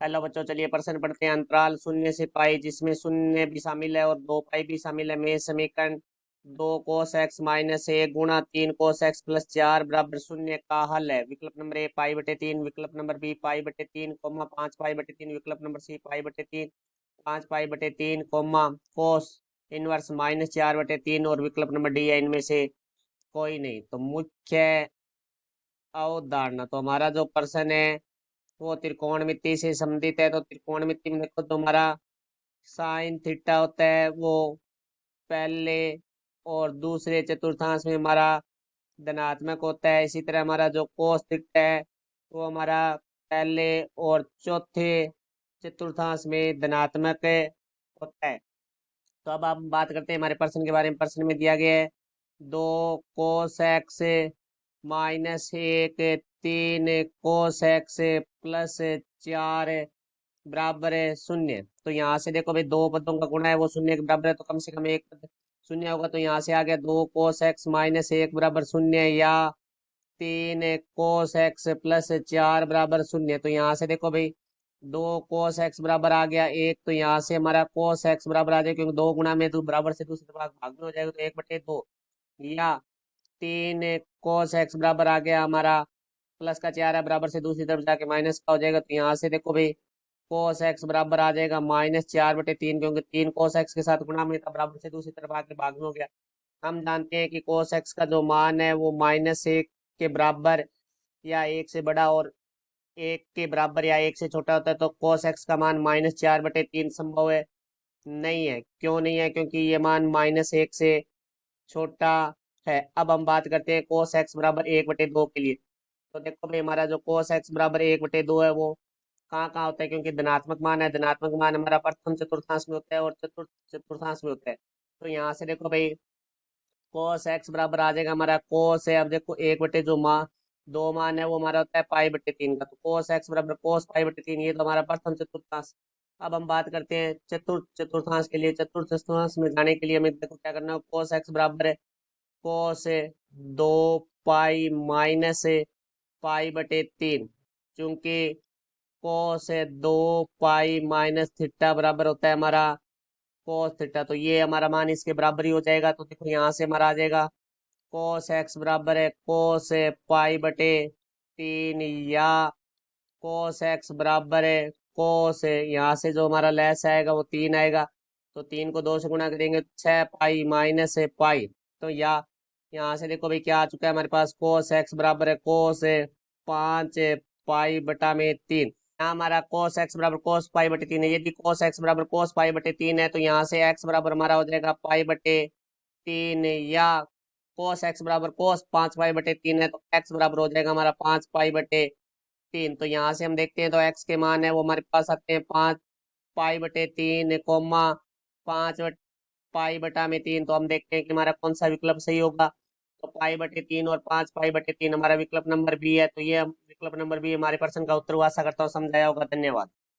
Hello बच्चों, चलिए प्रश्न पढ़ते हैं। अंतराल शून्य से पाई जिसमें शून्य भी शामिल है और दो पाई भी शामिल है में समीकरण दो कोस एक्स माइनस एक गुणा तीन कोस एक्स प्लस चार बराबर शून्य का हल है। विकल्प नंबर ए पाई बटे तीन, विकल्प नंबर बी पाई बटे तीन कोमा पाँच पाई बटे तीन, विकल्प नंबर सी पाई बटे तीन पाँच पाई बटे तीन कोमा कोस इनवर्स माइनस चार बटे तीन, और विकल्प नंबर डी है इनमें से कोई नहीं। तो मुख्य अवधारणा, तो हमारा जो प्रश्न है वो त्रिकोणमिति से संबंधित है। तो त्रिकोणमिति में देखो, तो हमारा साइन थीटा होता है वो पहले और दूसरे चतुर्थांश में हमारा धनात्मक होता है। इसी तरह हमारा जो कोस थीटा है वो हमारा पहले और चौथे चतुर्थांश में धनात्मक होता है। तो अब हम बात करते हैं हमारे प्रश्न के बारे में। प्रश्न में दिया गया है दो कोस एक्स माइनस एक तीन कोस एक्स प्लस चार बराबर है शून्य। तो यहाँ से देखो भाई, दो पदों का गुणा है वो शून्य के बराबर है, तो कम से कम एक पद शून्य होगा। तो यहाँ से आ गया दो कोस एक्स माइनस एक बराबर शून्य, या तीन कोस एक्स प्लस चार बराबर शून्य। तो यहाँ से देखो भाई, दो कोस एक्स बराबर आ गया एक, तो यहाँ से हमारा कोस एक्स बराबर आ जाएगा, क्योंकि दो गुणा में दो बराबर से दूसरे भाग में हो जाएगा, तो एक बटे दो। या तीन कोस एक्स बराबर आ गया हमारा प्लस का चार है, बराबर से दूसरी तरफ जाके माइनस का हो जाएगा। तो यहाँ से देखो भाई, कोस एक्स बराबर आ जाएगा माइनस चार बटे तीन, क्योंकि तीन कोस एक्स के साथ गुणा में था, बराबर से दूसरी तरफ आके भाग में हो गया। हम जानते हैं कि कोस एक्स का जो मान है वो माइनस एक के बराबर या एक से बड़ा और एक के बराबर या एक से छोटा होता है। तो कोस एक्स का मान माइनस चार बटे तीन संभव है नहीं है। क्यों नहीं है? क्योंकि ये मान माइनस एक से छोटा है। अब हम बात करते हैं कोस एक्स बराबर एक बटे दो के लिए। तो देखो भाई, हमारा जो कोस एक्स बराबर एक बटे दो है वो कहाँ कहाँ होता है, क्योंकि धनात्मक मान है। धनात्मक मान हमारा प्रथम चतुर्थांश में होता है और चतुर्थ चतुर्थांश में होता है। तो यहाँ से देखो भाई, कोस एक्स बराबर आ जाएगा हमारा कोस है, अब देखो एक बटे जो मान दो मान है वो हमारा होता है पाई बटे तीन का। तो कोस एक्स बराबर कोस पाई बटे तीन, ये तो हमारा प्रथम चतुर्थांश। अब हम बात करते हैं चतुर्थ चतुर्थांश के लिए। चतुर्थ चतुर्थांश में जाने के लिए हमें देखो क्या करना है। कोस एक्स बराबर है कोस दो पाई माइनस पाई बटे तीन, चूंकि कोस दो पाई माइनस थीटा बराबर होता है हमारा कोस थीटा। तो ये हमारा मान इसके बराबर ही हो जाएगा। तो देखो यहाँ से हमारा आ जाएगा कोस एक्स बराबर है कोस पाई बटे तीन, या कोस एक्स बराबर है कोस, यहाँ से जो हमारा लेस आएगा वो तीन आएगा। तो तीन को दो से गुणा करेंगे तो छः पाई माइनस पाई। तो या यहाँ से देखो भाई क्या आ चुका है हमारे पास, कोस एक्स बराबर है कोस पाँच पाई बटा में तीन। यहाँ हमारा कोस एक्स बराबर कोस पाई बटे तीन है। यदि कोस एक्स बराबर कोस पाई बटे तीन है तो यहाँ से एक्स बराबर हमारा हो जाएगा पाई बटे तीन, या कोस एक्स बराबर कोस पाँच पाई बटे तीन है तो एक्स बराबर हो जाएगा हमारा पाँच पाई बटे तीन। तो यहाँ से हम देखते हैं तो एक्स के मान है वो हमारे पास आते हैं पाँच पाई बटे तीन कोमा पाँच पाई बटा में तीन। तो हम देखते हैं कि हमारा कौन सा विकल्प सही होगा। तो पाई बटे तीन और पाँच पाई बटे तीन हमारा विकल्प नंबर बी है। तो ये विकल्प नंबर बी हमारे प्रश्न का उत्तर हुआ। आशा करता हूँ समझाया होगा। धन्यवाद।